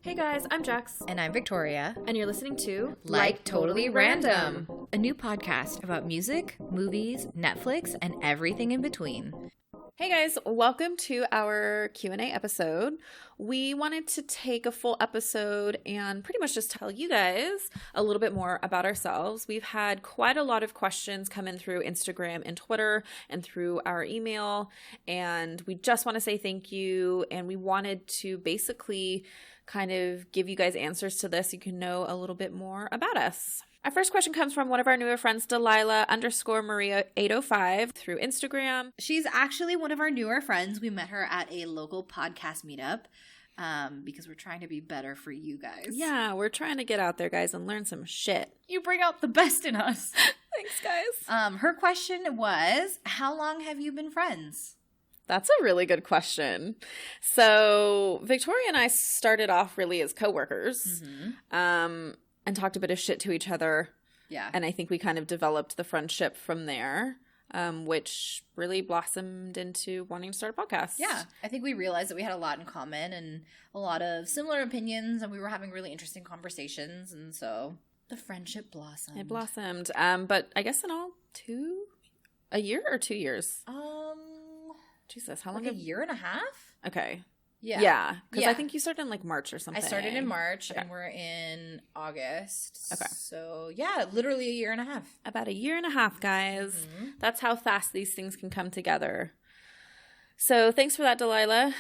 Hey guys, I'm Jax. And I'm Victoria. And you're listening to Like Totally Random, a new podcast about music, movies, Netflix, and everything in between. Hey guys, welcome to our Q&A episode. We wanted to take a full episode and pretty much just tell you guys a little bit more about ourselves. We've had quite a lot of questions come in through Instagram and Twitter and through our email, and we just want to say thank you, and we wanted to basically kind of give you guys answers to this so you can know a little bit more about us. Our first question comes from one of our newer friends, Delilah_Maria805 through Instagram. She's actually one of our newer friends. We met her at a local podcast meetup because we're trying to be better for you guys. Yeah, we're trying to get out there, guys, and learn some shit. You bring out the best in us. Thanks, guys. Her question was, how long have you been friends? That's a really good question. So Victoria and I started off really as coworkers. And talked a bit of shit to each other. Yeah. And I think we kind of developed the friendship from there, which really blossomed into wanting to start a podcast. Yeah. I think we realized that we had a lot in common and a lot of similar opinions, and we were having really interesting conversations. And so the friendship blossomed. It blossomed. But I guess in all, a year or 2 years? Jesus, how long? Like a year and a half? Okay. Yeah. Because I think you started in like March or something. I started in March and we're in August. Okay. So yeah, literally a year and a half. About a year and a half, guys. That's how fast these things can come together. So thanks for that, Delilah.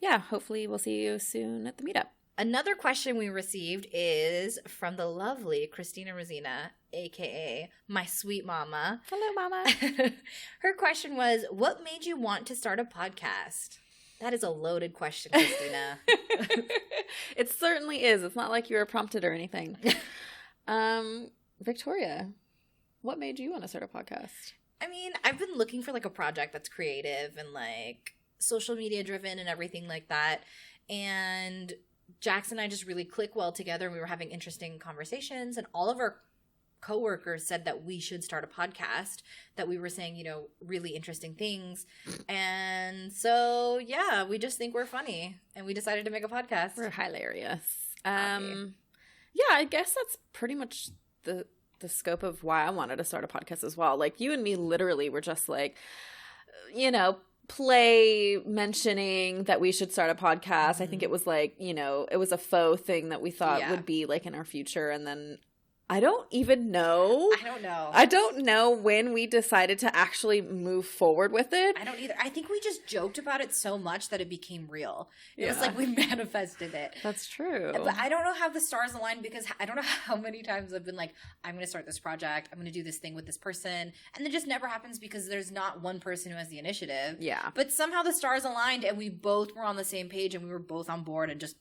Hopefully we'll see you soon at the meetup. Another question we received is from the lovely Christina Rosina, a.k.a. my sweet mama. Hello, mama. Her question was, what made you want to start a podcast? That is a loaded question, Christina. It certainly is. It's not like you were prompted or anything. Victoria, what made you want to start a podcast? I mean, I've been looking for like a project that's creative and like social media driven and everything like that. And Jax and I just really click well together. And we were having interesting conversations, and all of our coworkers said that we should start a podcast, that we were saying, really interesting things. And so, yeah, we just think we're funny, and we decided to make a podcast. We're hilarious. I guess that's pretty much the scope of why I wanted to start a podcast as well. Like, you and me literally were just like, play mentioning that we should start a podcast. I think it was like, it was a faux thing that we thought would be like in our future. And then I don't even know. I don't know when we decided to actually move forward with it. I don't either. I think we just joked about it so much that it became real. It was like we manifested it. That's true. But I don't know how the stars aligned, because I don't know how many times I've been like, I'm going to start this project. I'm going to do this thing with this person. And it just never happens because there's not one person who has the initiative. Yeah. But somehow the stars aligned and we both were on the same page and we were both on board and just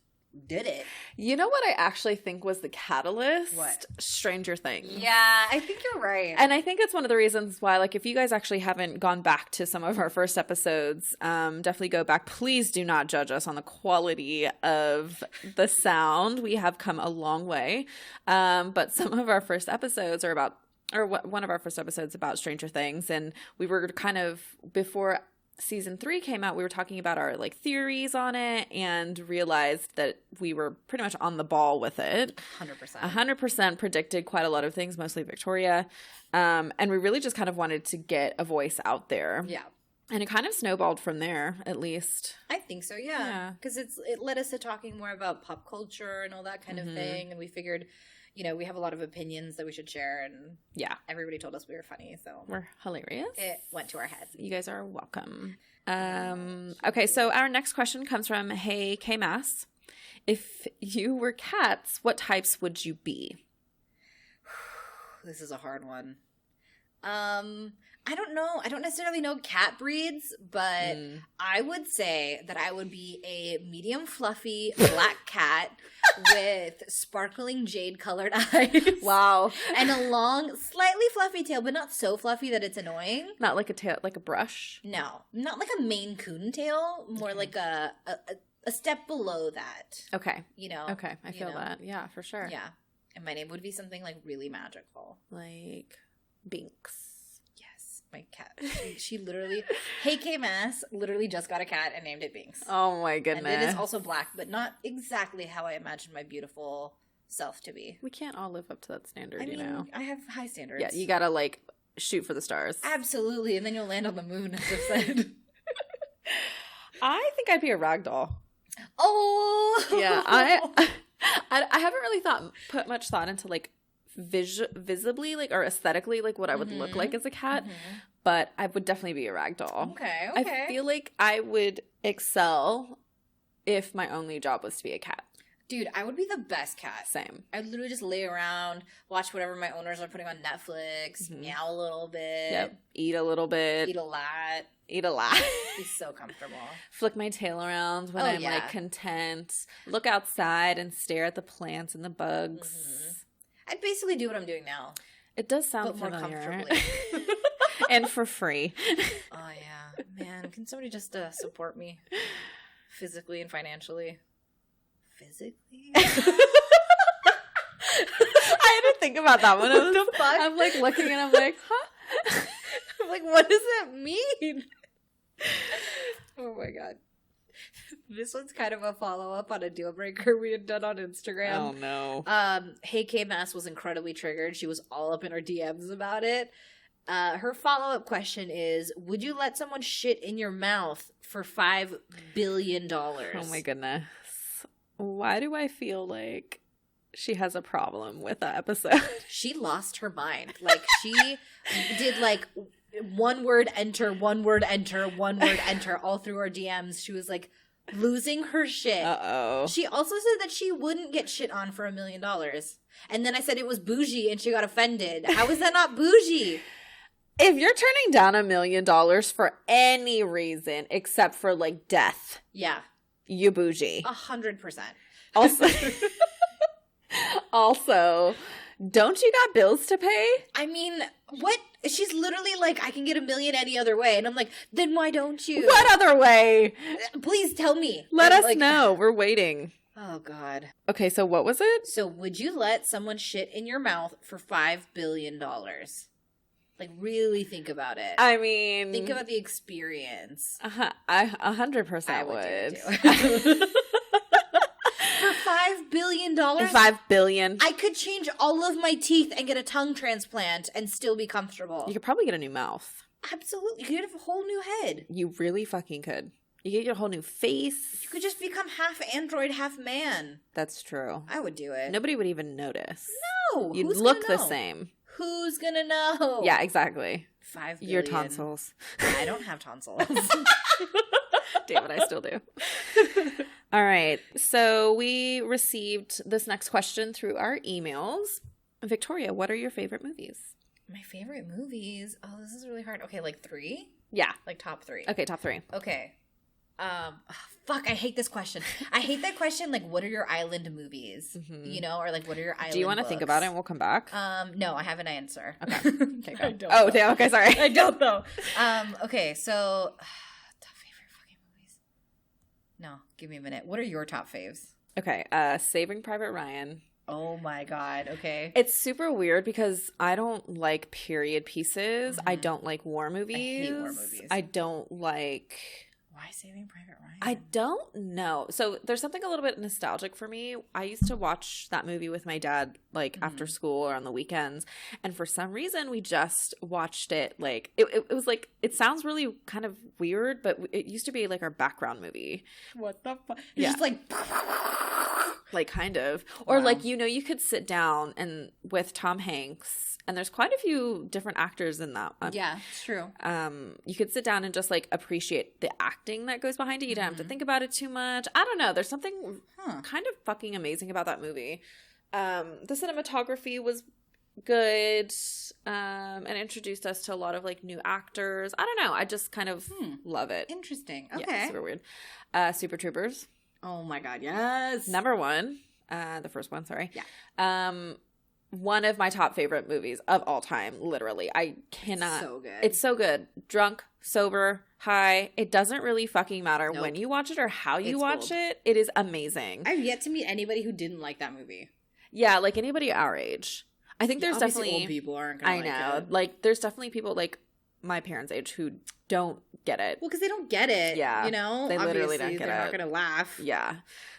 did it. You know what I actually think was the catalyst? What? Stranger Things. Yeah, I think you're right. And I think it's one of the reasons why, like, if you guys actually haven't gone back to some of our first episodes, definitely go back. Please do not judge us on the quality of the sound. We have come a long way. But some of our first episodes one of our first episodes about Stranger Things, and we were kind of, before season 3 came out, we were talking about our like theories on it, and realized that we were pretty much on the ball with it. 100% predicted quite a lot of things, mostly Victoria. And we really just kind of wanted to get a voice out there. Yeah. And it kind of snowballed from there, at least. I think so, yeah. Because it led us to talking more about pop culture and all that kind of thing. And we figured, we have a lot of opinions that we should share, and everybody told us we were funny, so we're hilarious. It went to our heads. You guys are welcome. Okay, so our next question comes from Hey K Mass. If you were cats, what types would you be? This is a hard one. I don't know. I don't necessarily know cat breeds, but I would say that I would be a medium fluffy black cat with sparkling jade colored eyes. Wow. And a long, slightly fluffy tail, but not so fluffy that it's annoying. Not like a tail, like a brush? No. Not like a Maine Coon tail. More like a step below that. Okay. Okay. I feel that. Yeah, for sure. Yeah. And my name would be something like really magical. Like Binks. Yes. my cat. She literally, Hey K-Mass literally just got a cat and named it Binks. Oh my goodness. And it is also black, but not exactly how I imagined my beautiful self to be. We can't all live up to that standard, I mean, you know? I have high standards. Yeah, you gotta, like, shoot for the stars. Absolutely, and then you'll land on the moon, as I've said. I think I'd be a ragdoll. Oh! Yeah, I haven't really put much thought into, like, visibly, like, or aesthetically, like, what I would look like as a cat, but I would definitely be a ragdoll. Okay. I feel like I would excel if my only job was to be a cat. Dude, I would be the best cat. Same. I'd literally just lay around, watch whatever my owners are putting on Netflix, meow a little bit. Yep. Eat a little bit. Eat a lot. Be so comfortable. Flick my tail around when I'm like content. Look outside and stare at the plants and the bugs. I'd basically do what I'm doing now. It does sound but familiar. more comfortably. And for free. Oh yeah. Man, can somebody just support me physically and financially? Physically? I had to think about that one. I'm like looking and I'm like, huh? I'm like, what does that mean? Oh my god. This one's kind of a follow-up on a deal breaker we had done on Instagram. Oh no. Hey K-Mass was incredibly triggered. She was all up in her DMs about it. Her follow-up question is, would you let someone shit in your mouth for $5 billion? Oh my goodness. Why do I feel like she has a problem with that episode? She lost her mind. Like, she did, like, one word enter, one word enter, one word enter all through our DMs. She was, like, losing her shit. Uh-oh. She also said that she wouldn't get shit on for $1 million. And then I said it was bougie, and she got offended. How is that not bougie? If you're turning down $1 million for any reason except for, like, death. Yeah. You bougie. 100%. Also, don't you got bills to pay? I mean, what? She's literally like, I can get $1 million any other way. And I'm like, then why don't you? What other way? Please tell me. Let us know. We're waiting. Oh, God. Okay, so what was it? So would you let someone shit in your mouth for $5 billion? Like, really think about it. I mean... Think about the experience. I 100% would. would. Do it too. For $5 billion? $5 billion. I could change all of my teeth and get a tongue transplant and still be comfortable. You could probably get a new mouth. Absolutely. You could have a whole new head. You really fucking could. You could get a whole new face. You could just become half android, half man. That's true. I would do it. Nobody would even notice. No. You'd look the same. Who's gonna know? Yeah, exactly. $5 billion. Your tonsils. I don't have tonsils. Damn it, I still do. All right. So we received this next question through our emails. Victoria, what are your favorite movies? My favorite movies? Oh, this is really hard. Okay, like 3? Yeah. Like top 3. Okay, top 3. Okay. Fuck, I hate this question. I hate that question, like, what are your island movies? Mm-hmm. You know, or like, what are your island Do you want to think about it and we'll come back? No, I have an answer. Okay. Okay, go. I don't know. Damn, okay, sorry. I don't know. Okay, so, top favorite fucking movies. No, give me a minute. What are your top faves? Okay, Saving Private Ryan. Oh my god, okay. It's super weird because I don't like period pieces. I don't like war movies. I hate war movies. I don't like... Why Saving Private Ryan? I don't know. So there's something a little bit nostalgic for me. I used to watch that movie with my dad, like, after school or on the weekends. And for some reason, we just watched it, like, it was like, it sounds really kind of weird, but it used to be, like, our background movie. What the fuck? Yeah. Just like... Like, kind of. Or, like, you know, you could sit down and with Tom Hanks, and there's quite a few different actors in that one. Yeah, it's true. You could sit down and just, like, appreciate the acting that goes behind it. You don't have to think about it too much. I don't know. There's something kind of fucking amazing about that movie. The cinematography was good and introduced us to a lot of, like, new actors. I don't know. I just kind of love it. Interesting. Okay. Yeah, super weird. Super Troopers. Oh my god, yes. Number 1. The first one, sorry. Yeah. One of my top favorite movies of all time, literally. I cannot. So good. It's so good. Drunk, sober, high. It doesn't really fucking matter when you watch it or how you watch it. It is amazing. I've yet to meet anybody who didn't like that movie. Yeah, like anybody our age. I think there's definitely old people aren't gonna like it. Like, there's definitely people, like, my parents' age who don't get it. Well, because they don't get it. Yeah. You know? They literally Obviously, don't get they're not it. going to laugh. Yeah.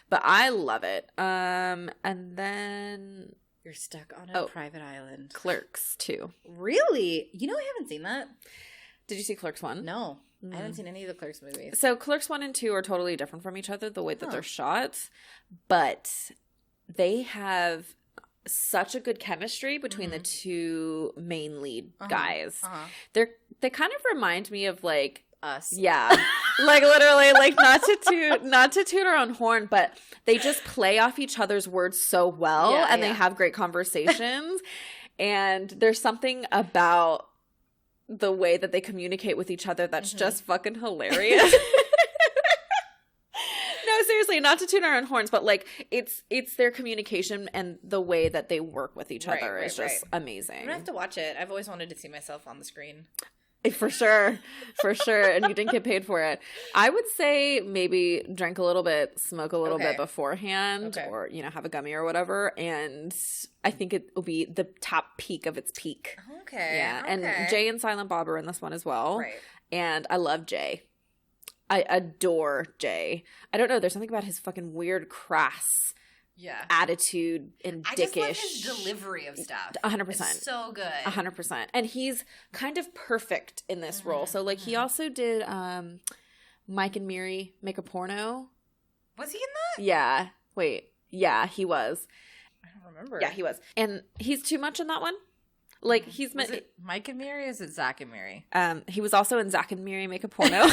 But I love it. And then You're stuck on a private island. Clerks 2. Really? You know, I haven't seen that. Did you see Clerks 1? No. I haven't seen any of the Clerks movies. So Clerks 1 and 2 are totally different from each other, the way that they're shot. But they have such a good chemistry between the two main lead guys. They kind of remind me of like us. Yeah. Like literally, like not to toot our own horn, but they just play off each other's words so well, and they have great conversations. And there's something about the way that they communicate with each other that's just fucking hilarious. No, seriously, not to toot our own horns, but like it's their communication and the way that they work with each other is just amazing. I'm gonna have to watch it. I've always wanted to see myself on the screen. For sure. And you didn't get paid for it. I would say maybe drink a little bit, smoke a little bit beforehand, or, you know, have a gummy or whatever. And I think it will be the top peak of its peak. Okay. Yeah. And Jay and Silent Bob are in this one as well. Right. And I love Jay. I adore Jay. I don't know. There's something about his fucking weird, crass attitude and dickish. I just love his delivery of stuff. 100%. It's so good. 100%. And he's kind of perfect in this role. So, like, he also did Mike and Miri Make a Porno. Was he in that? Yeah. Wait. Yeah, he was. I don't remember. Yeah, he was. And he's too much in that one. Like, he's meant. Was it Mike and Miri or is it Zach and Miri? He was also in Zach and Miri Make a Porno.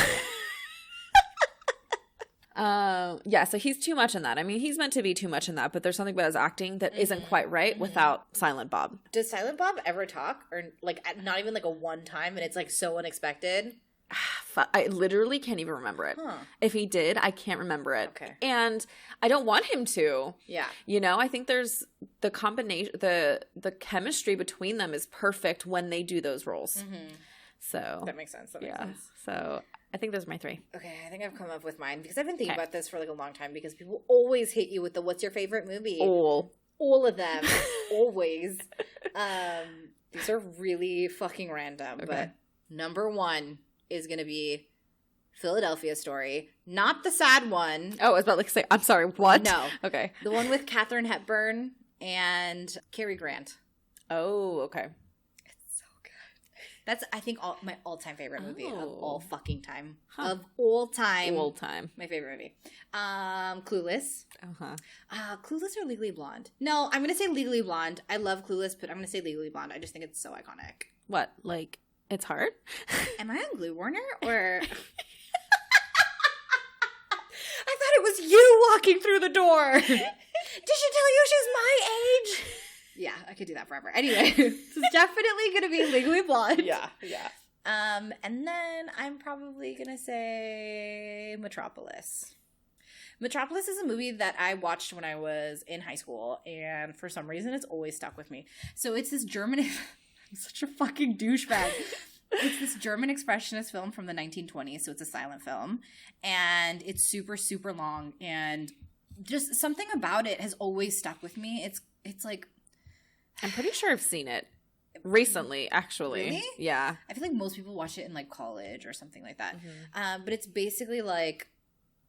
Yeah, so he's too much in that. I mean, he's meant to be too much in that, but there's something about his acting that isn't quite right without Silent Bob. Does Silent Bob ever talk? Or, like, not even, like, a one time and it's, like, so unexpected? I literally can't even remember it. If he did, I can't remember it. Okay. And I don't want him to. Yeah. You know, I think there's the combination, the chemistry between them is perfect when they do those roles. So. That makes sense. That makes sense. So I think those are my 3. Okay, I think I've come up with mine because I've been thinking about this for like a long time because people always hit you with the what's your favorite movie? All of them. Always. These are really fucking random. But number 1 is going to be Philadelphia Story. Not the sad one. Oh, I was about to say, I'm sorry, what? No. Okay. The one with Katharine Hepburn and Cary Grant. Oh, okay. That's, I think, my all-time favorite movie of all fucking time. Of all time. All time. My favorite movie. Clueless. Clueless or Legally Blonde? No, I'm going to say Legally Blonde. I love Clueless, but I'm going to say Legally Blonde. I just think it's so iconic. What? Like, it's hard? Am I on Glue Warner? Or... I thought it was you walking through the door. Did she tell you she's my age? Yeah, I could do that forever. Anyway, it's definitely going to be Legally Blonde. Yeah. And then I'm probably going to say Metropolis. Metropolis is a movie that I watched when I was in high school, and for some reason it's always stuck with me. So it's this German... I'm such a fucking douchebag. It's this German expressionist film from the 1920s, so it's a silent film, and it's super, super long, and just something about it has always stuck with me. It's like... I'm pretty sure I've seen it recently, actually. Really? Yeah. I feel like most people watch it in like college or something like that. But it's basically like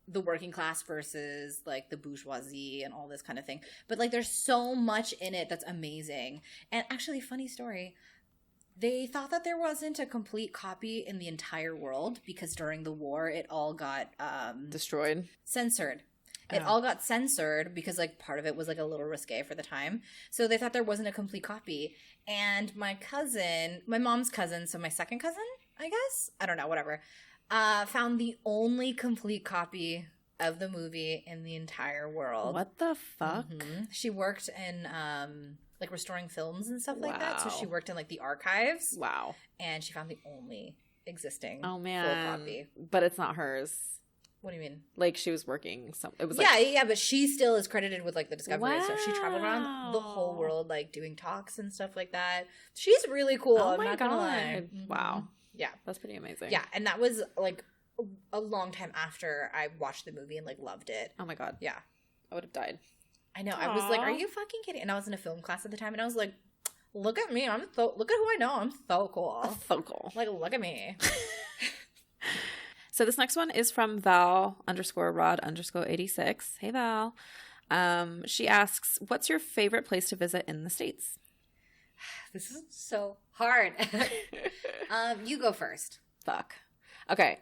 the working class versus like the bourgeoisie and all this kind of thing. But like there's so much in it that's amazing. And actually, funny story, they thought that there wasn't a complete copy in the entire world because during the war it all got destroyed, censored. It all got censored because, like, part of it was, like, a little risque for the time. So they thought there wasn't a complete copy. And my cousin, my mom's cousin, so my second cousin, I guess? I don't know, whatever, found the only complete copy of the movie in the entire world. What the fuck? She worked in, like, restoring films and stuff like that. So she worked in, like, the archives. Wow. And she found the only existing full copy. But it's not hers. What do you mean? Like she was working. It was yeah, but she still is credited with like the discovery. So she traveled around the whole world, like doing talks and stuff like that. She's really cool. Oh I'm my not God. gonna lie. Wow. Yeah, that's pretty amazing. Yeah, and that was like a long time after I watched the movie and like loved it. Oh my God. Yeah, I would have died. I know. I was like, "Are you fucking kidding?" And I was in a film class at the time, and I was like, Look at me. Look at who I know. I'm so cool. So cool. Like, look at me. So this next one is from Val_Rod_86. Hey, Val. She asks, what's your favorite place to visit in the States? This is so hard. You go first. Fuck. Okay.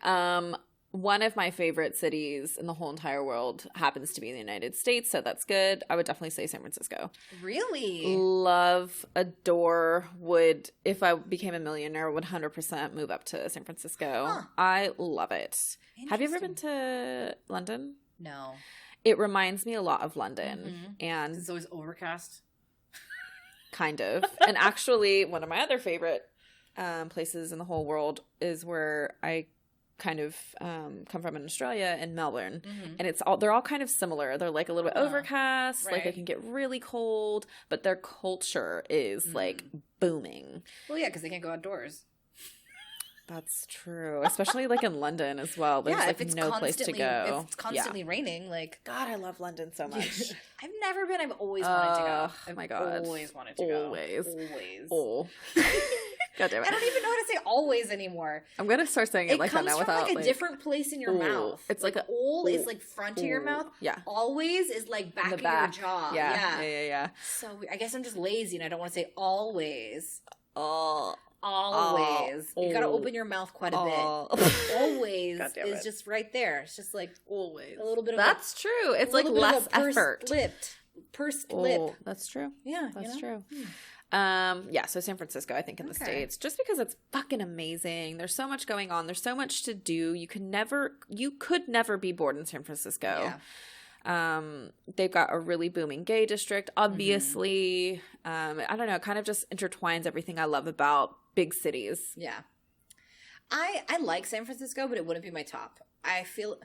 One of my favorite cities in the whole entire world happens to be in the United States, so that's good. I would definitely say San Francisco. Really? Love, adore, would, if I became a millionaire, would 100% move up to San Francisco. Huh. I love it. Have you ever been to London? No. It reminds me a lot of London. And it's always overcast. Kind of. And actually, one of my other favorite places in the whole world is where I kind of come from in Australia, in Melbourne. And they're all kind of similar. They're like a little bit overcast, right. Like it can get really cold, but their culture is like booming. Well, yeah, because they can't go outdoors. That's true. Especially like in London as well. There's like no place to go. If it's constantly raining, like, God, I love London so much. I've never been. I've always wanted to go. Oh my God. Always wanted to go. Always. Oh. God damn it. I don't even know how to say always anymore. I'm going to start saying it like that now without like a different place in your mouth. It's like ol is like front of your mouth. Yeah. Always is like back of your jaw. Yeah. So I guess I'm just lazy and I don't want to say always. Always. You gotta open your mouth quite a bit. Always is just right there. It's just like always. A little bit of That's true. It's like less effort. Pursed lip. That's true. Yeah. That's true. So San Francisco, I think, in the States, just because it's fucking amazing. There's so much going on. There's so much to do. You could never be bored in San Francisco. Yeah. They've got a really booming gay district, obviously. I don't know, kind of just intertwines everything I love about big cities. Yeah. I like San Francisco, but it wouldn't be my top. I feel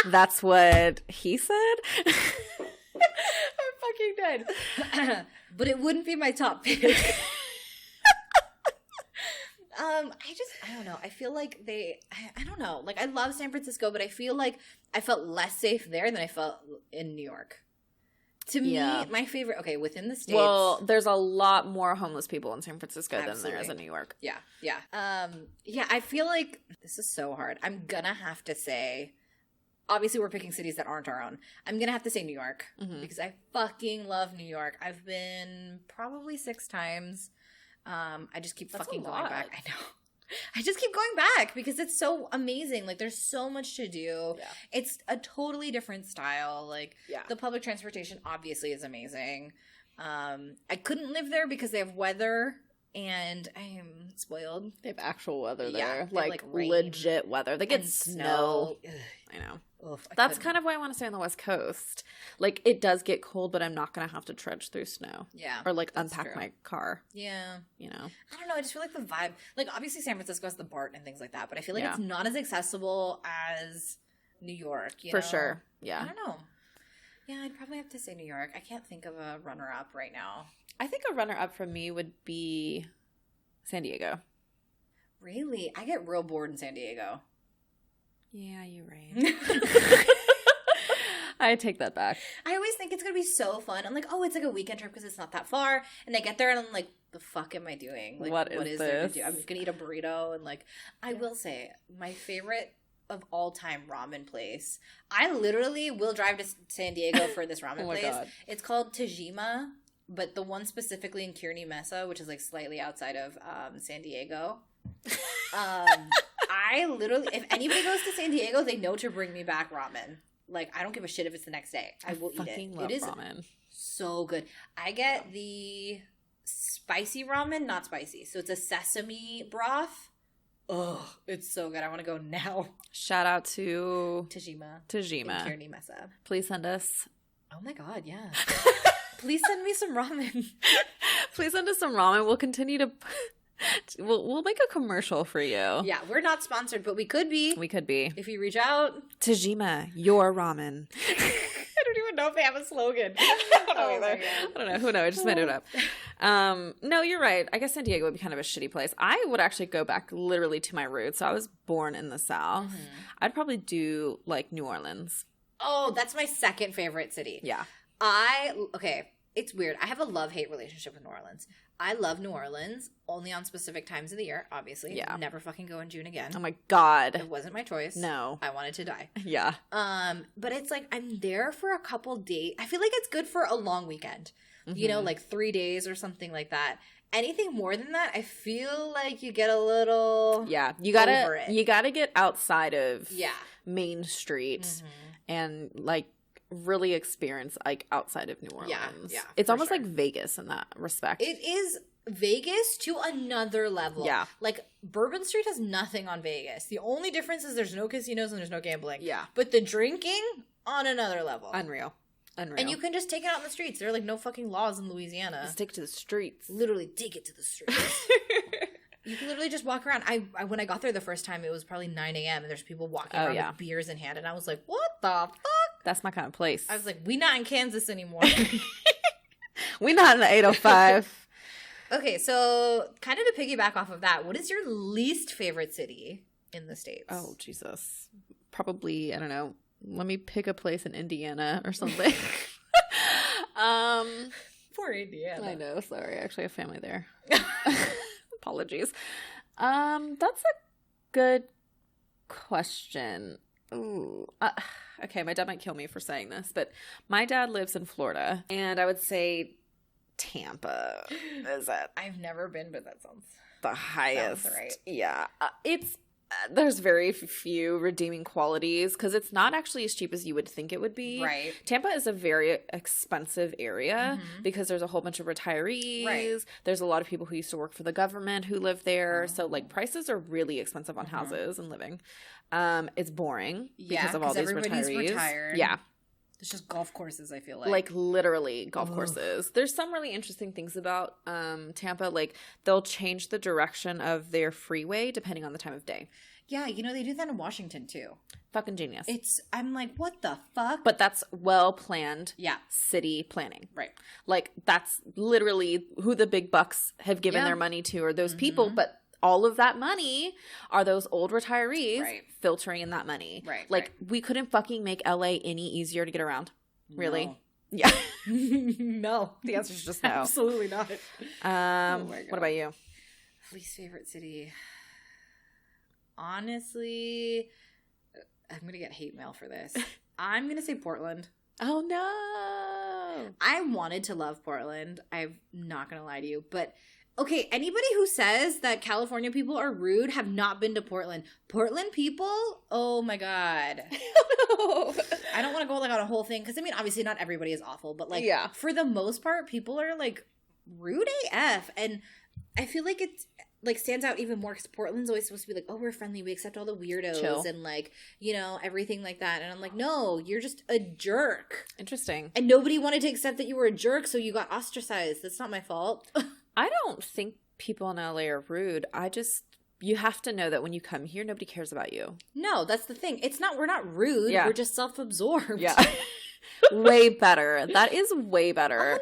That's what he said. I'm fucking dead. But it wouldn't be my top pick. I don't know. I feel like I don't know. Like, I love San Francisco, but I feel like I felt less safe there than I felt in New York. To me, my favorite, within the States. Well, there's a lot more homeless people in San Francisco than there is in New York. Yeah. I feel like this is so hard. I'm gonna have to say, obviously we're picking cities that aren't our own. I'm gonna have to say New York because I fucking love New York. I've been probably 6 times. I just keep fucking going back. I know. I just keep going back because it's so amazing. Like, there's so much to do. Yeah. It's a totally different style. Like, the public transportation obviously is amazing. I couldn't live there because they have weather, and I am spoiled. They have actual weather there. Yeah, like legit weather. They get snow. I know. Oof, That's kind of why I want to stay on the West Coast. Like, it does get cold, but I'm not going to have to trudge through snow. Yeah. Or, like, unpack my car. Yeah. You know? I don't know. I just feel like the vibe, like, obviously San Francisco has the BART and things like that, but I feel like it's not as accessible as New York, you know? For sure. Yeah. I don't know. Yeah, I'd probably have to say New York. I can't think of a runner-up right now. I think a runner-up for me would be San Diego. Really? I get real bored in San Diego. Yeah, you're right. I take that back. I always think it's going to be so fun. I'm like, oh, it's like a weekend trip because it's not that far. And I get there and I'm like, the fuck am I doing? Like, what is there to do? I'm just going to eat a burrito. And like, I will say, my favorite of all time ramen place. I literally will drive to San Diego for this ramen place. God. It's called Tajima, but the one specifically in Kearney Mesa, which is like slightly outside of San Diego. I literally, if anybody goes to San Diego, they know to bring me back ramen. Like, I don't give a shit if it's the next day. I will eat it. Love it is ramen. So good. I get the spicy ramen, not spicy. So it's a sesame broth. Oh, it's so good. I want to go now. Shout out to Tajima. In Kearney Mesa. Please send us. Oh my God, yeah. Please send me some ramen. Please send us some ramen. We'll continue to... We'll make a commercial for you. Yeah, we're not sponsored, but we could be. We could be. If you reach out. Tajima, your ramen. I don't even know if they have a slogan. I don't know either. I don't know. Who knows? I just made it up. No, you're right. I guess San Diego would be kind of a shitty place. I would actually go back literally to my roots. So I was born in the South. I'd probably do like New Orleans. Oh, that's my second favorite city. Yeah. Okay. It's weird. I have a love-hate relationship with New Orleans. I love New Orleans only on specific times of the year, obviously. Yeah. Never fucking go in June again. Oh my God. It wasn't my choice. No. I wanted to die. Yeah. But it's like I'm there for a couple days. I feel like it's good for a long weekend. Mm-hmm. You know, like 3 days or something like that. Anything more than that, I feel like you get a little you over it. gotta get outside of Yeah. Main Street Mhm. and like really experience like outside of New Orleans. Yeah, It's for almost sure. like Vegas in that respect. It is Vegas to another level. Yeah. Like Bourbon Street has nothing on Vegas. The only difference is there's no casinos and there's no gambling. Yeah. But the drinking on another level. Unreal. And you can just take it out in the streets. There are like no fucking laws in Louisiana. stick to the streets. Literally take it to the streets. You can literally just walk around. I when I got there the first time, it was probably 9 a.m. and there's people walking around with beers in hand. And I was like, what the fuck? That's my kind of place. I was like, we not in Kansas anymore. We not in the 805. Okay, so kind of to piggyback off of that, what is your least favorite city in the States? Oh, Jesus. Probably, I don't know. Let me pick a place in Indiana or something. Poor Indiana. I know. Sorry. I actually have family there. Apologies. That's a good question. Ooh. Okay, my dad might kill me for saying this, but my dad lives in Florida, and I would say Tampa is at I've never been, but that sounds the highest. right. Yeah. It's there's very few redeeming qualities because it's not actually as cheap as you would think it would be. right. Tampa is a very expensive area Mhm. because there's a whole bunch of retirees. Right. There's a lot of people who used to work for the government who live there. So Oh. like prices are really expensive on Mhm. houses and living. It's boring Yeah, because of all 'cause these everybody's retirees. retired. Yeah. It's just golf courses, I feel Like literally golf Ugh. courses. There's some really interesting things about Tampa. Like they'll change the direction of their freeway depending on the time of day. Yeah, you know, they do that in Washington too. Fucking genius. I'm like, what the fuck? But that's well planned yeah, city planning. right. Like that's literally who the big bucks have given Yeah. their money to are those people. Mhm. But all of that money are those old retirees Right. filtering in that money. Right, Like we couldn't fucking make LA any easier to get around. Really? No. Yeah. No. The answer is just no. Absolutely not. my What God. about you? Least favorite city. Honestly, I'm going to get hate mail for this. I'm going to say Portland. Oh no. I wanted to love Portland. I'm not going to lie to you. But, okay, anybody who says that California people are rude have not been to Portland. Portland people? Oh, my God. I don't want to go like on a whole thing. Because, I mean, obviously not everybody is awful. But, like, Yeah. for the most part, people are, like, rude AF. And I feel like it's like stands out even more because Portland's always supposed to be like, oh, we're friendly, we accept all the weirdos Chill. and like, you know, everything like that. And I'm like, no, you're just a jerk. Interesting. And nobody wanted to accept that you were a jerk, so you got ostracized. That's not my fault. I don't think people in LA are rude. You have to know that when you come here, nobody cares about you. No, that's the thing. We're not rude. Yeah. We're just self-absorbed. Yeah. Way better. That is way better.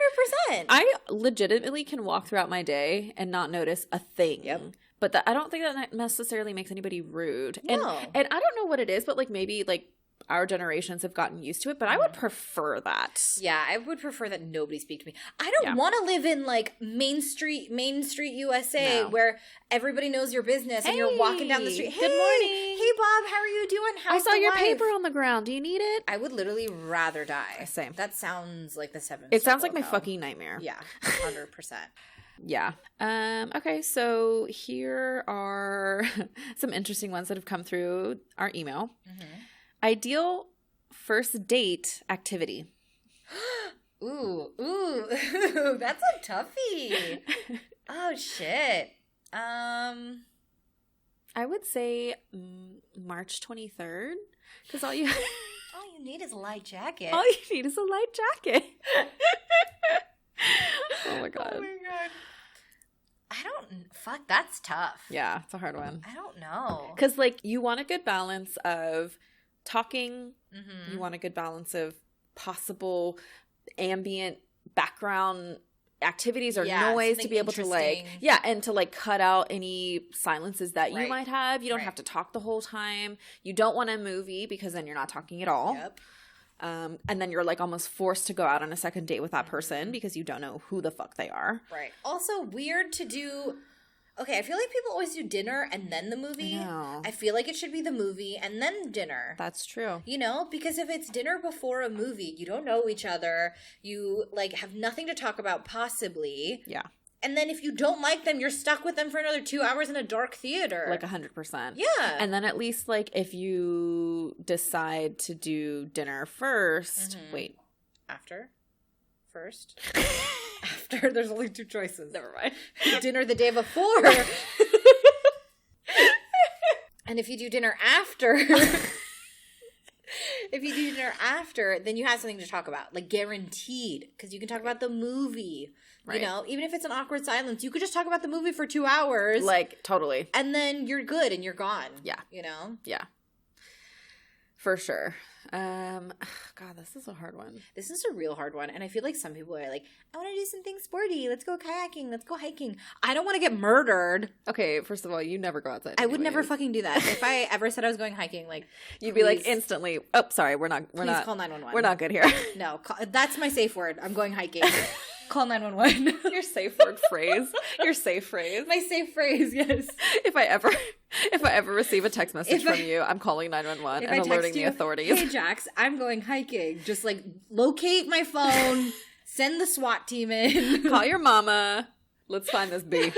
100%. I legitimately can walk throughout my day and not notice a thing. Yep. But I don't think that necessarily makes anybody rude. No. And I don't know what it is, but like maybe like our generations have gotten used to it, but I would prefer that. Yeah, I would prefer that nobody speak to me. I don't Yeah. want to live in like Main Street USA No. where everybody knows your business and you're walking down the street. Hey, good morning. Hey Bob, how are you doing? I How's saw the your wife? paper on the ground. Do you need it? I would literally rather die. Same. That sounds like the seventh. It sounds like circle my of fucking nightmare. hell. Yeah, 100%. Yeah. Okay, so here are some interesting ones that have come through our email. Ideal first date activity. Ooh, that's a toughie. Oh shit. I would say March 23rd because all you need is a light jacket. all you need is a light jacket. Oh my god. Oh my god. I don't. Fuck, that's tough. Yeah, it's a hard one. I don't know. Because like you want a good balance of talking. Mm-hmm. You want a good balance of possible ambient background activities or Yeah, noise to something be able to like interesting. and to like cut out any silences that you Right. might have. You don't Right. have to talk the whole time. You don't want a movie because then you're not talking at all. Yep. And then you're like almost forced to go out on a second date with that person because you don't know who the fuck they are. Right. Also weird to do. Okay, I feel like people always do dinner and then the movie. I feel like it should be the movie and then dinner. That's true. You know, because if it's dinner before a movie, you don't know each other. You like have nothing to talk about possibly. Yeah. And then if you don't like them, you're stuck with them for another 2 hours in a dark theater. Like 100%. Yeah. And then at least like if you decide to do dinner first, wait. After? First? After? There's only 2 choices. Never mind. Dinner the day before. And if you do dinner after... If you do dinner after, then you have something to talk about. Like guaranteed. Because you can talk about the movie. Right. You know, even if it's an awkward silence, you could just talk about the movie for 2 hours. Like, totally. And then you're good and you're gone. Yeah. You know? Yeah. For sure. God, this is a hard one. This is a real hard one. And I feel like some people are like, I want to do something sporty. Let's go kayaking. Let's go hiking. I don't want to get murdered. Okay, first of all, you never go outside. I would never fucking do that. If I ever said I was going hiking, like, you'd be like instantly, oh, sorry, we're not call 911. We're not good here. No, that's my safe word. I'm going hiking. Call 911. Your safe word phrase. Your safe phrase. My safe phrase, yes. If I ever receive a text message from you, I'm calling 911 and alerting the authorities. Hey, Jax, I'm going hiking. Just like locate my phone, send the SWAT team in. Call your mama. Let's find this bee.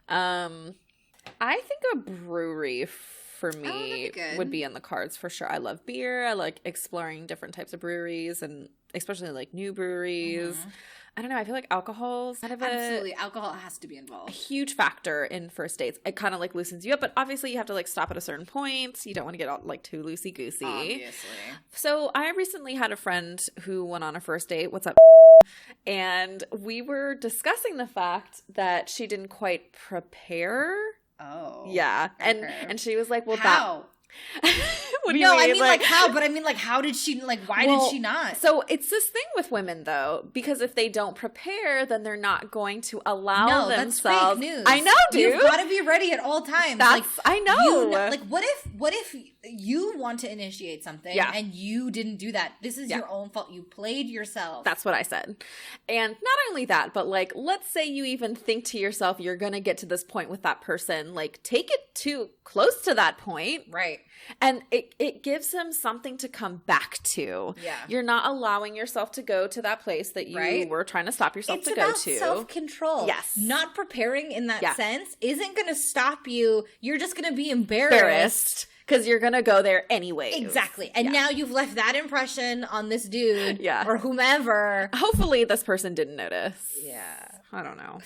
I think a brewery for me would be in the cards for sure. I love beer. I like exploring different types of breweries and especially like new breweries. I don't know. I feel like alcohol's kind of absolutely alcohol has to be involved. A huge factor in first dates. It kind of like loosens you up, but obviously you have to like stop at a certain point. You don't want to get all like too loosey goosey. Obviously. So I recently had a friend who went on a first date. What's up? And we were discussing the fact that she didn't quite prepare. Oh. Yeah. Okay. And she was like, well, how? What do you mean? I mean like how, but I mean like how did she why did she not? So it's this thing with women though, because if they don't prepare, then they're not going to allow themselves. That's fake news. I know, dude. You've got to be ready at all times. I know. Like what if you want to initiate something and you didn't do that? This is your own fault. You played yourself. That's what I said. And not only that, but like let's say you even think to yourself you're going to get to this point with that person, like take it too close to that point. Right. And it gives them something to come back to. Yeah. You're not allowing yourself to go to that place that you were trying to stop yourself to go to. It's about self-control. Yes. Not preparing in that sense isn't going to stop you. You're just going to be embarrassed. Because you're going to go there anyway. Exactly. And now you've left that impression on this dude or whomever. Hopefully this person didn't notice. Yeah. I don't know.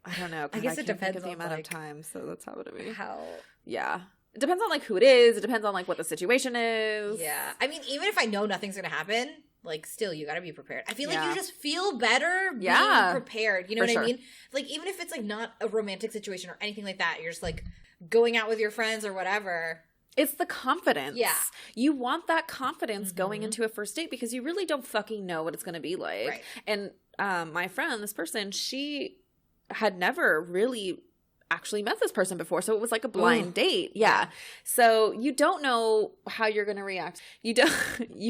God, I guess it depends on the on amount of time, so that's how it would be. How? Yeah. It depends on like who it is. It depends on like what the situation is. Yeah. I mean, even if I know nothing's going to happen, like still you got to be prepared. I feel like you just feel better being prepared. You know what I mean? Like even if it's like not a romantic situation or anything like that, you're just like going out with your friends or whatever. It's the confidence. Yeah. You want that confidence going into a first date because you really don't fucking know what it's going to be like. Right. And my friend, this person, she had never really actually met this person before, so it was like a blind date. Yeah. So you don't know how you're going to react. You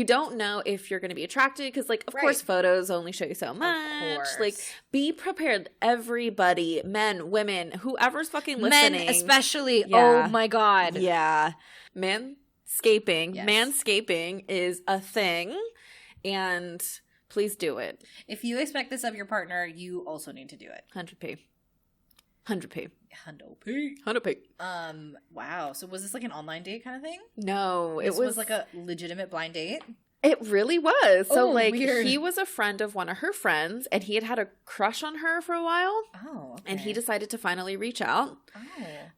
don't know if you're going to be attracted because like of course photos only show you so much. Like be prepared, everybody, men, women, whoever's fucking listening. Men especially. Oh my god. Yeah. Manscaping is a thing, and please do it. If you expect this of your partner, you also need to do it. 100p. Wow. So was this like an online date kind of thing? No, This was like a legitimate blind date? It really was. So like weird. He was a friend of one of her friends and he had a crush on her for a while. Oh, okay. And he decided to finally reach out.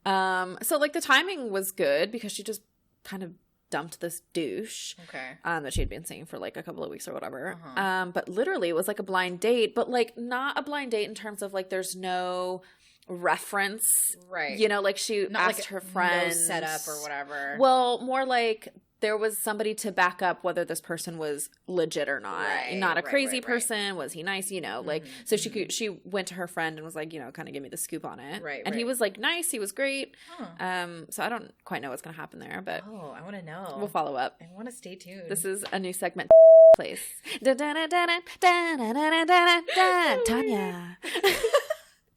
Oh. So like the timing was good because she just kind of dumped this douche. Okay. That she had been seeing for like a couple of weeks or whatever. But literally it was like a blind date, but like not a blind date in terms of like there's no reference, right? You know, like she not asked like her friend, no setup or whatever. Well, more like there was somebody to back up whether this person was legit or not. Not a crazy person. Was he nice? You know, like, so she went to her friend and was like, you know, kind of give me the scoop on it. And he was like nice. He was great. So I don't quite know what's going to happen there, but I want to know. We'll follow up. I want to stay tuned. This is a new segment. Place. Tanya.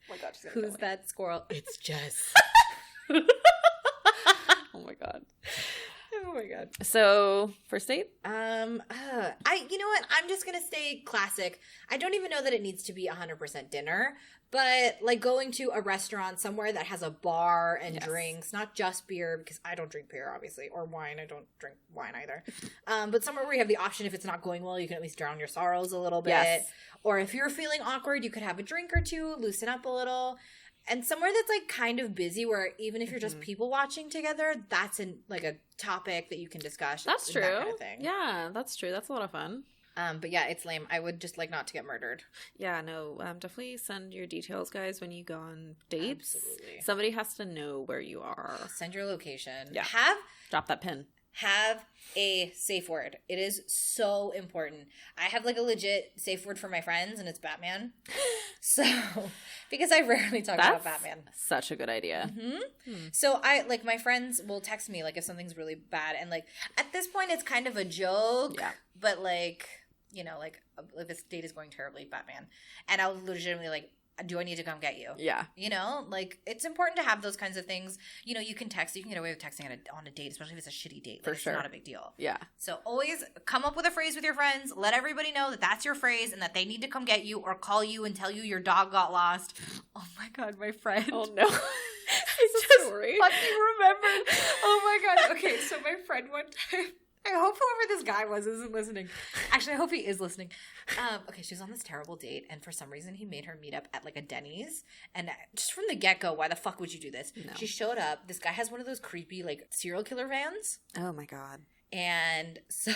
Oh my God, who's that squirrel? It's Jess. Oh my God. Oh my God. So, first date? You know what? I'm just going to stay classic. I don't even know that it needs to be 100% dinner, but like going to a restaurant somewhere that has a bar and drinks, not just beer, because I don't drink beer, obviously, or wine. I don't drink wine either. But somewhere where you have the option, if it's not going well, you can at least drown your sorrows a little bit. Yes. Or if you're feeling awkward, you could have a drink or two, loosen up a little. And somewhere that's like kind of busy, where even if you're just people watching together, that's like a topic that you can discuss. That's true. That kind of thing. Yeah, that's true. That's a lot of fun. But yeah, it's lame. I would just like not to get murdered. Yeah, no. Definitely send your details, guys, when you go on dates. Absolutely. Somebody has to know where you are. Send your location. Yeah. Drop that pin. Have a safe word. It is so important. I have like a legit safe word for my friends, and it's Batman. So, because I rarely talk about Batman. Such a good idea. So my friends will text me like if something's really bad, and like at this point it's kind of a joke. Yeah. But like, you know, like this date is going terribly, Batman, and I'll legitimately like, do I need to come get you? Yeah. You know, like, it's important to have those kinds of things. You know, you can text. You can get away with texting on a date, especially if it's a shitty date. Like, it's not a big deal. Yeah. So always come up with a phrase with your friends. Let everybody know that that's your phrase and that they need to come get you or call you and tell you your dog got lost. Oh, my God, my friend. Oh, no. I just fucking remembered. Oh, my God. Okay, so my friend one time. I hope whoever this guy was isn't listening. Actually, I hope he is listening. Okay, she was on this terrible date, and for some reason, he made her meet up at, like, a Denny's. And just from the get-go, why the fuck would you do this? No. She showed up. This guy has one of those creepy, like, serial killer vans. Oh, my God. And so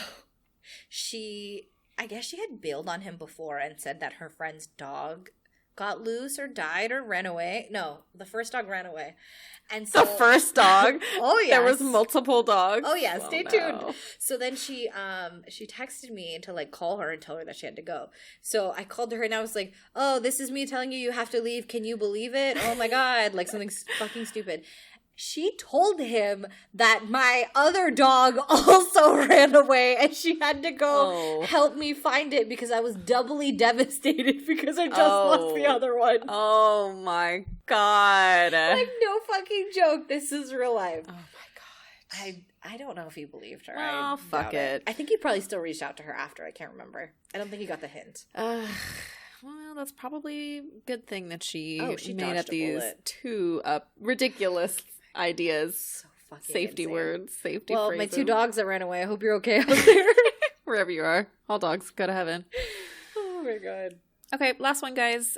I guess she had bailed on him before and said that her friend's dog got loose or died or ran away. No, the first dog ran away. And so, the first dog? Oh, yeah. There was multiple dogs? Oh, yeah. Stay tuned. So then she texted me to, like, call her and tell her that she had to go. So I called her and I was like, oh, this is me telling you have to leave. Can you believe it? Oh, my God. Like, something fucking stupid. She told him that my other dog also ran away and she had to go help me find it because I was doubly devastated because I just lost the other one. Oh my God. Like, no fucking joke. This is real life. Oh my God. I don't know if he believed her. Oh, fuck it. I think he probably still reached out to her after. I can't remember. I don't think he got the hint. Well, that's probably a good thing that she made up these two ridiculous ideas. So safety insane. Words, safety well, phrases. My 2 dogs that ran away. I hope you're okay out there. Wherever you are. All dogs go to heaven. Oh my God. Okay, last one, guys.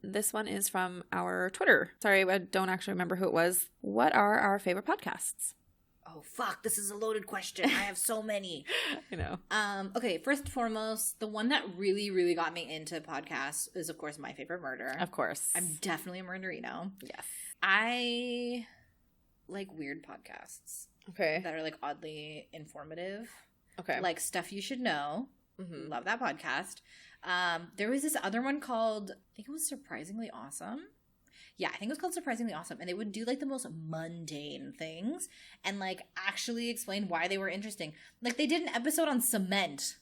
This one is from our Twitter. Sorry, I don't actually remember who it was. What are our favorite podcasts? Oh, fuck. This is a loaded question. I have so many. I know. Okay, first and foremost, the one that really, really got me into podcasts is, of course, My Favorite Murder. Of course. I'm definitely a murderino. Yes. I like weird podcasts. Okay. That are, like, oddly informative. Okay. Like Stuff You Should Know. Mm-hmm. Love that podcast. There was this other one called, I think it was Surprisingly Awesome. Yeah, I think it was called Surprisingly Awesome. And they would do, like, the most mundane things and, like, actually explain why they were interesting. Like, they did an episode on cement.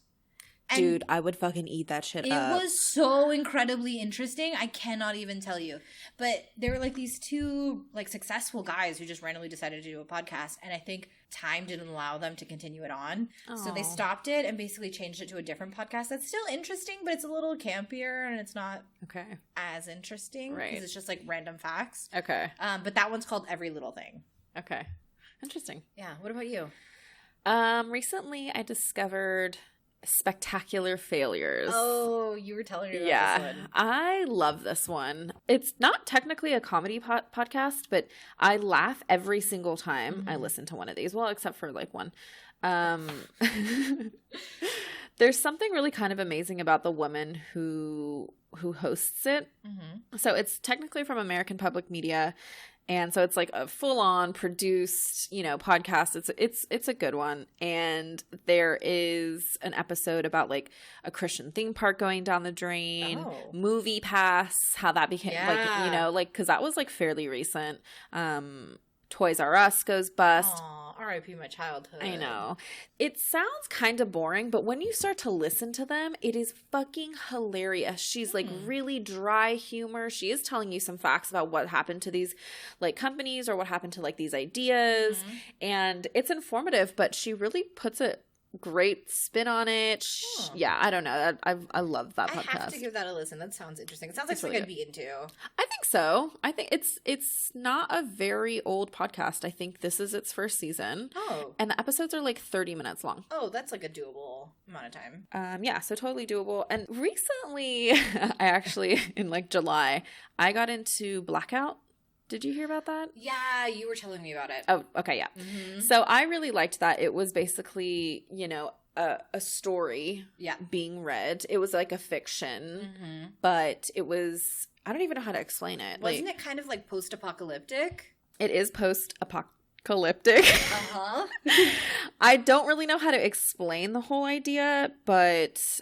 And dude, I would fucking eat that shit up. It was so incredibly interesting. I cannot even tell you. But there were, like, these 2, like, successful guys who just randomly decided to do a podcast. And I think time didn't allow them to continue it on. Aww. So they stopped it and basically changed it to a different podcast that's still interesting, but it's a little campier and it's not as interesting. Right. Because it's just, like, random facts. Okay. But that one's called Every Little Thing. Okay. Interesting. Yeah. What about you? Recently I discovered Spectacular Failures. Oh, you were telling me about this one. I love this one. It's not technically a comedy podcast, but I laugh every single time I listen to one of these. Well, except for like one. There's something really kind of amazing about the woman who hosts it. Mm-hmm. So it's technically from American Public Media, And so it's like a full-on produced, podcast. It's a good one. And there is an episode about like a Christian theme park going down the drain, Movie Pass, how that became because that was like fairly recent. Toys R Us goes bust. Aw, R.I.P. my childhood. I know. It sounds kind of boring, but when you start to listen to them, it is fucking hilarious. She's like really dry humor. She is telling you some facts about what happened to these like companies or what happened to like these ideas. And it's informative, but she really puts a great spin on it. Yeah, I don't know. I love that podcast. I have to give that a listen. That sounds interesting. It sounds like something I'd be into. I think so. I think it's not a very old podcast. I think this is its first season. Oh. And the episodes are like 30 minutes long. Oh, that's like a doable amount of time. Yeah, so totally doable. And recently, I actually, in like July, I got into Blackout. Did you hear about that? Yeah, you were telling me about it. Oh, okay, yeah. So I really liked that. It was basically, a story being read. It was like a fiction, but it was, I don't even know how to explain it. Wasn't it kind of like post-apocalyptic? It is post-apocalyptic. I don't really know how to explain the whole idea, but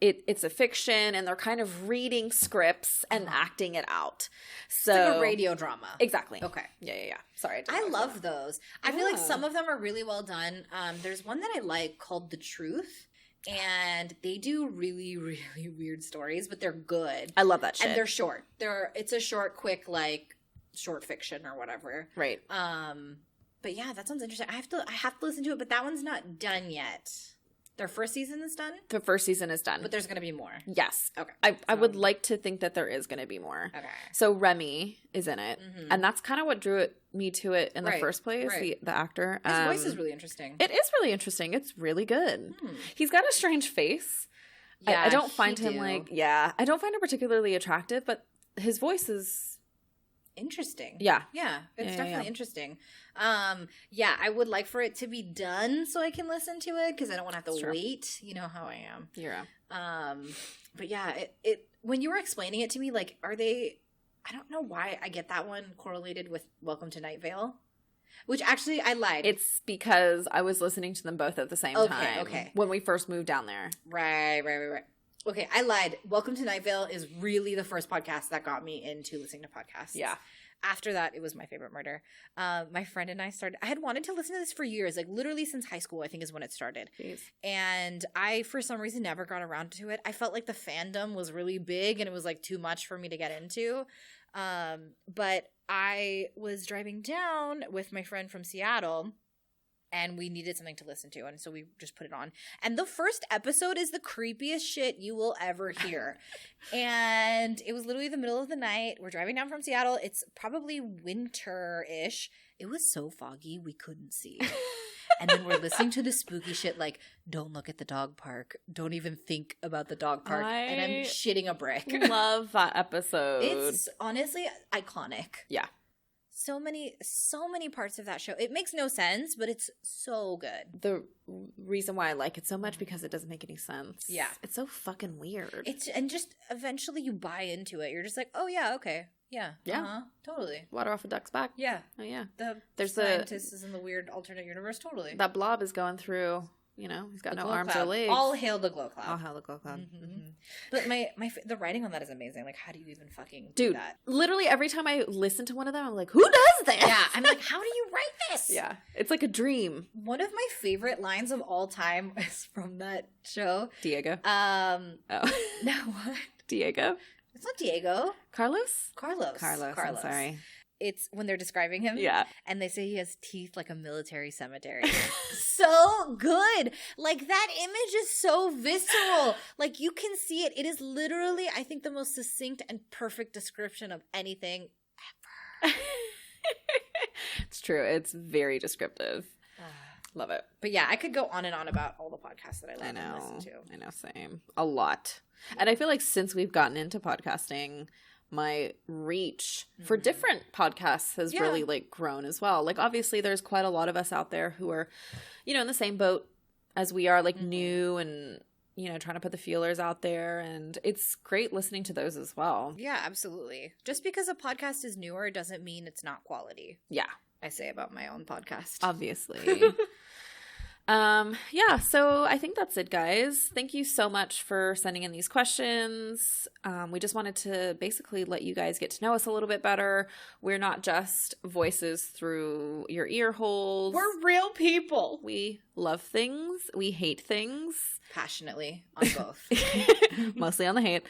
it's a fiction, and they're kind of reading scripts and acting it out. So it's like a radio drama. Exactly. Okay. Yeah. Sorry. I love those. I feel like some of them are really well done. There's one that I like called The Truth, and they do really, really weird stories, but they're good. I love that shit. And they're short. It's a short, quick, like short fiction or whatever. Right. But yeah, that sounds interesting. I have to listen to it, but that one's not done yet. Their first season is done? The first season is done. But there's going to be more. Yes. Okay. I would like to think that there is going to be more. Okay. So Remy is in it. And that's kind of what drew me to it in the first place, the actor. His voice is really interesting. It is really interesting. It's really good. He's got a strange face. Yeah, I don't find him I don't find him particularly attractive, but his voice is interesting. Yeah. It's definitely interesting. I would like for it to be done so I can listen to it, because I don't want to have to wait. You know how I am. But yeah, it when you were explaining it to me, like, are they, I don't know why I get that one correlated with Welcome to Night Vale, which actually I lied. It's because I was listening to them both at the same time. Okay. When we first moved down there. Right. Okay, I lied. Welcome to Night Vale is really the first podcast that got me into listening to podcasts. Yeah. After that, it was My Favorite Murder. My friend and I I had wanted to listen to this for years, like literally since high school, I think is when it started. Jeez. And I, for some reason, never got around to it. I felt like the fandom was really big and it was like too much for me to get into. But I was driving down with my friend from Seattle, and we needed something to listen to, and so we just put it on. And the first episode is the creepiest shit you will ever hear. And it was literally the middle of the night. We're driving down from Seattle. It's probably winter-ish. It was so foggy we couldn't see. And then we're listening to the spooky shit like, don't look at the dog park. Don't even think about the dog park. And I'm shitting a brick. Love that episode. It's honestly iconic. Yeah. So many parts of that show. It makes no sense, but it's so good. The reason why I like it so much, because it doesn't make any sense. Yeah. It's so fucking weird. And just eventually you buy into it. You're just like, oh yeah, okay. Yeah. Yeah. Totally. Water off a duck's back. Yeah. Oh yeah. There's scientist is in the weird alternate universe. Totally. That blob is going through, he's got no arms or legs. All hail the glow cloud. All hail the glow cloud. But the writing on that is amazing. Like, how do you even fucking do that? Literally every time I listen to one of them, I'm like, who does this? Yeah. I'm like, how do you write this? Yeah. It's like a dream. One of my favorite lines of all time is from that show. Diego. No, what? Diego? It's not Diego. Carlos. I'm sorry. It's when they're describing him. Yeah. And they say he has teeth like a military cemetery. So good. Like, that image is so visceral. Like, you can see it. It is literally, I think, the most succinct and perfect description of anything ever. It's true. It's very descriptive. Love it. But yeah, I could go on and on about all the podcasts that I love and listen to. I know, same. A lot. And I feel like since we've gotten into podcasting, my reach for different podcasts has really like grown as well. Like, obviously there's quite a lot of us out there who are, in the same boat as we are, like new and, trying to put the feelers out there, and it's great listening to those as well. Yeah, absolutely. Just because a podcast is newer doesn't mean it's not quality. Yeah. I say about my own podcast. Obviously. Yeah, so I think that's it, guys. Thank you so much for sending in these questions. We just wanted to basically let you guys get to know us a little bit better. We're not just voices through your ear holes. We're real people. We love things. We hate things. Passionately on both. Mostly on the hate.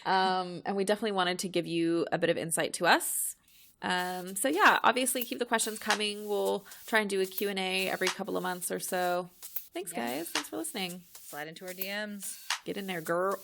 And we definitely wanted to give you a bit of insight to us. So yeah, obviously keep the questions coming. We'll try and do a Q&A every couple of months or so. Thanks, guys. Thanks for listening. Slide into our DMs. Get in there, girl.